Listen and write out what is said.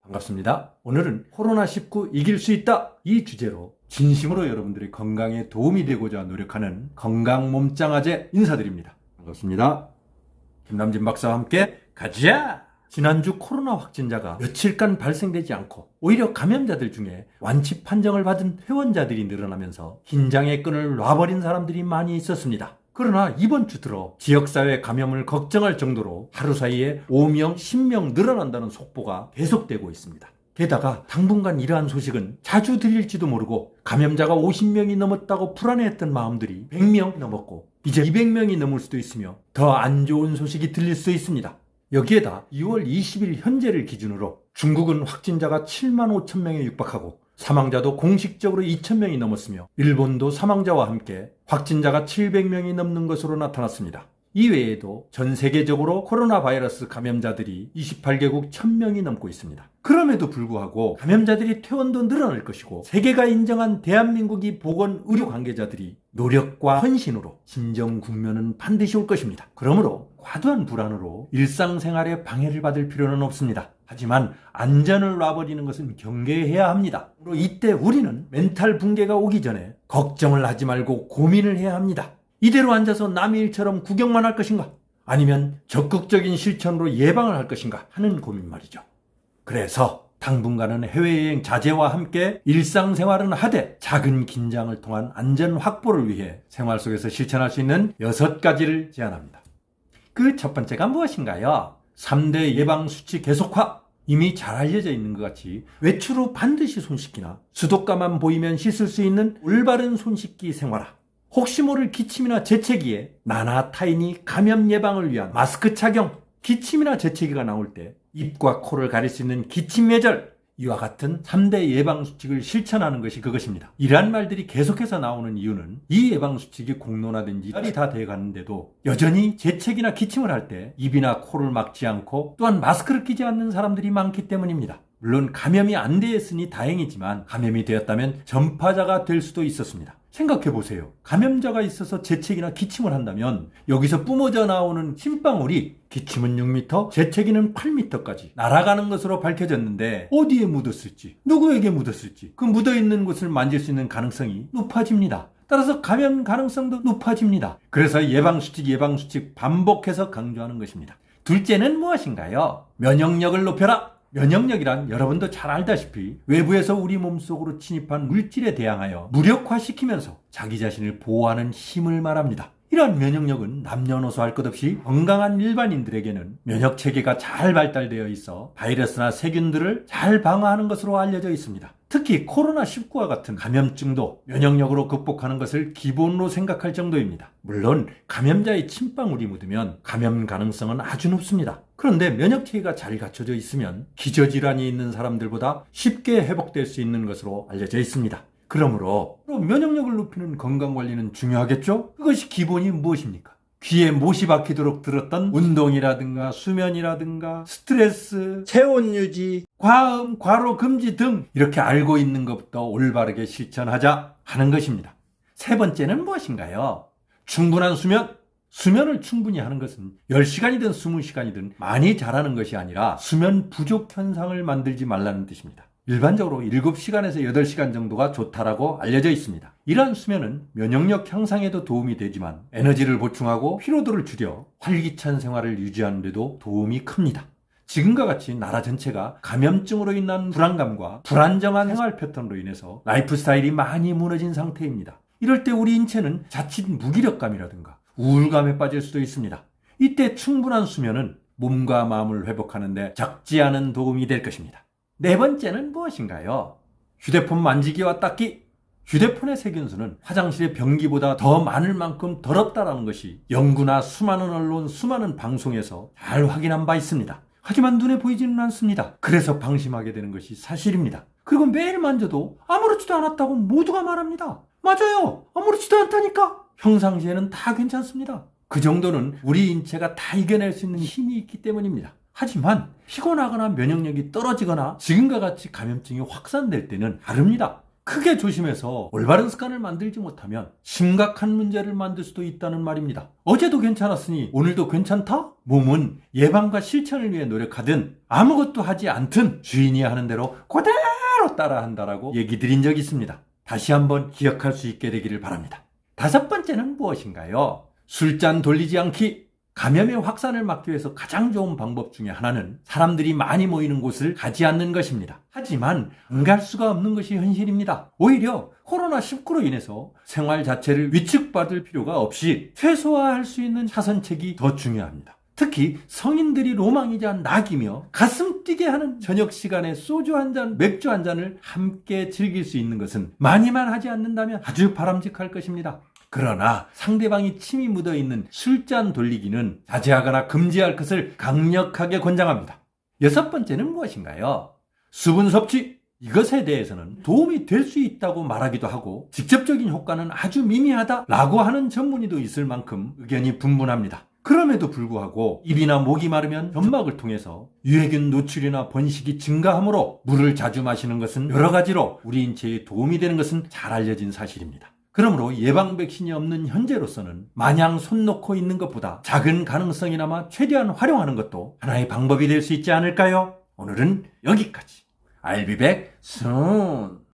반갑습니다. 오늘은 코로나19 이길 수 있다 이 주제로 진심으로 여러분들의 건강에 도움이 되고자 노력하는 건강몸짱아재 인사드립니다. 반갑습니다. 김남진 박사와 함께 가자! 지난주 코로나 확진자가 며칠간 발생되지 않고 오히려 감염자들 중에 완치 판정을 받은 퇴원자들이 늘어나면서 긴장의 끈을 놔버린 사람들이 많이 있었습니다. 그러나 이번 주 들어 지역사회 감염을 걱정할 정도로 하루 사이에 5명, 10명 늘어난다는 속보가 계속되고 있습니다. 게다가 당분간 이러한 소식은 자주 들릴지도 모르고 감염자가 50명이 넘었다고 불안해했던 마음들이 100명 넘었고 이제 200명이 넘을 수도 있으며 더 안 좋은 소식이 들릴 수 있습니다. 여기에다 2월 20일 현재를 기준으로 중국은 확진자가 7만 5천 명에 육박하고 사망자도 공식적으로 2,000명이 넘었으며 일본도 사망자와 함께 확진자가 700명이 넘는 것으로 나타났습니다. 이외에도 전 세계적으로 코로나 바이러스 감염자들이 28개국 1,000명이 넘고 있습니다. 그럼에도 불구하고 감염자들이 퇴원도 늘어날 것이고 세계가 인정한 대한민국이 보건 의료 관계자들이 노력과 헌신으로 진정 국면은 반드시 올 것입니다. 그러므로 과도한 불안으로 일상생활에 방해를 받을 필요는 없습니다. 하지만 안전을 놔버리는 것은 경계해야 합니다. 이때 우리는 멘탈 붕괴가 오기 전에 걱정을 하지 말고 고민을 해야 합니다. 이대로 앉아서 남의 일처럼 구경만 할 것인가? 아니면 적극적인 실천으로 예방을 할 것인가 하는 고민 말이죠. 그래서 당분간은 해외여행 자제와 함께 일상생활은 하되 작은 긴장을 통한 안전 확보를 위해 생활 속에서 실천할 수 있는 6가지를 제안합니다. 그 첫 번째가 무엇인가요? 3대 예방수칙 계속화. 이미 잘 알려져 있는 것 같이 외출 후 반드시 손 씻기나 수도가만 보이면 씻을 수 있는 올바른 손 씻기 생활화. 혹시 모를 기침이나 재채기에 나나 타인이 감염 예방을 위한 마스크 착용, 기침이나 재채기가 나올 때 입과 코를 가릴 수 있는 기침 예절, 이와 같은 3대 예방수칙을 실천하는 것이 그것입니다. 이러한 말들이 계속해서 나오는 이유는 이 예방수칙이 공론화된 지 달이 다 돼가는데도 여전히 재채기나 기침을 할 때 입이나 코를 막지 않고 또한 마스크를 끼지 않는 사람들이 많기 때문입니다. 물론 감염이 안 되었으니 다행이지만 감염이 되었다면 전파자가 될 수도 있었습니다. 생각해보세요. 감염자가 있어서 재채기나 기침을 한다면 여기서 뿜어져 나오는 침방울이 기침은 6m, 재채기는 8m까지 날아가는 것으로 밝혀졌는데 어디에 묻었을지, 누구에게 묻었을지 그 묻어있는 곳을 만질 수 있는 가능성이 높아집니다. 따라서 감염 가능성도 높아집니다. 그래서 예방수칙 반복해서 강조하는 것입니다. 둘째는 무엇인가요? 면역력을 높여라. 면역력이란 여러분도 잘 알다시피 외부에서 우리 몸속으로 침입한 물질에 대항하여 무력화시키면서 자기 자신을 보호하는 힘을 말합니다. 이러한 면역력은 남녀노소 할 것 없이 건강한 일반인들에게는 면역체계가 잘 발달되어 있어 바이러스나 세균들을 잘 방어하는 것으로 알려져 있습니다. 특히 코로나19와 같은 감염증도 면역력으로 극복하는 것을 기본으로 생각할 정도입니다. 물론 감염자의 침방울이 묻으면 감염 가능성은 아주 높습니다. 그런데 면역체계가 잘 갖춰져 있으면 기저질환이 있는 사람들보다 쉽게 회복될 수 있는 것으로 알려져 있습니다. 그러므로 면역력을 높이는 건강관리는 중요하겠죠? 그것이 기본이 무엇입니까? 귀에 못이 박히도록 들었던 운동이라든가 수면이라든가 스트레스, 체온 유지, 과음, 과로 금지 등 이렇게 알고 있는 것부터 올바르게 실천하자 하는 것입니다. 세 번째는 무엇인가요? 충분한 수면. 수면을 충분히 하는 것은 10시간이든 20시간이든 많이 자라는 것이 아니라 수면 부족 현상을 만들지 말라는 뜻입니다. 일반적으로 7시간에서 8시간 정도가 좋다라고 알려져 있습니다. 이러한 수면은 면역력 향상에도 도움이 되지만 에너지를 보충하고 피로도를 줄여 활기찬 생활을 유지하는 데도 도움이 큽니다. 지금과 같이 나라 전체가 감염증으로 인한 불안감과 불안정한 생활 패턴으로 인해서 라이프 스타일이 많이 무너진 상태입니다. 이럴 때 우리 인체는 자칫 무기력감이라든가 우울감에 빠질 수도 있습니다. 이때 충분한 수면은 몸과 마음을 회복하는 데 적지 않은 도움이 될 것입니다. 네 번째는 무엇인가요? 휴대폰 만지기와 닦기. 휴대폰의 세균수는 화장실의 변기보다 더 많을 만큼 더럽다라는 것이 연구나 수많은 언론, 수많은 방송에서 잘 확인한 바 있습니다. 하지만 눈에 보이지는 않습니다. 그래서 방심하게 되는 것이 사실입니다. 그리고 매일 만져도 아무렇지도 않았다고 모두가 말합니다. 맞아요. 아무렇지도 않다니까. 평상시에는 다 괜찮습니다. 그 정도는 우리 인체가 다 이겨낼 수 있는 힘이 있기 때문입니다. 하지만 피곤하거나 면역력이 떨어지거나 지금과 같이 감염증이 확산될 때는 다릅니다. 크게 조심해서 올바른 습관을 만들지 못하면 심각한 문제를 만들 수도 있다는 말입니다. 어제도 괜찮았으니 오늘도 괜찮다? 몸은 예방과 실천을 위해 노력하든 아무것도 하지 않든 주인이 하는 대로 그대로 따라한다라고 얘기 드린 적이 있습니다. 다시 한번 기억할 수 있게 되기를 바랍니다. 5번째는 무엇인가요? 술잔 돌리지 않기. 감염의 확산을 막기 위해서 가장 좋은 방법 중에 하나는 사람들이 많이 모이는 곳을 가지 않는 것입니다. 하지만 안 갈 수가 없는 것이 현실입니다. 오히려 코로나19로 인해서 생활 자체를 위축받을 필요가 없이 최소화할 수 있는 차선책이 더 중요합니다. 특히 성인들이 로망이자 낙이며 가슴 뛰게 하는 저녁 시간에 소주 한 잔, 맥주 한 잔을 함께 즐길 수 있는 것은 많이만 하지 않는다면 아주 바람직할 것입니다. 그러나 상대방이 침이 묻어있는 술잔 돌리기는 자제하거나 금지할 것을 강력하게 권장합니다. 6번째는 무엇인가요? 수분 섭취. 이것에 대해서는 도움이 될 수 있다고 말하기도 하고 직접적인 효과는 아주 미미하다라고 하는 전문의도 있을 만큼 의견이 분분합니다. 그럼에도 불구하고 입이나 목이 마르면 점막을 통해서 유해균 노출이나 번식이 증가하므로 물을 자주 마시는 것은 여러 가지로 우리 인체에 도움이 되는 것은 잘 알려진 사실입니다. 그러므로 예방 백신이 없는 현재로서는 마냥 손 놓고 있는 것보다 작은 가능성이나마 최대한 활용하는 것도 하나의 방법이 될 수 있지 않을까요? 오늘은 여기까지. I'll be back soon.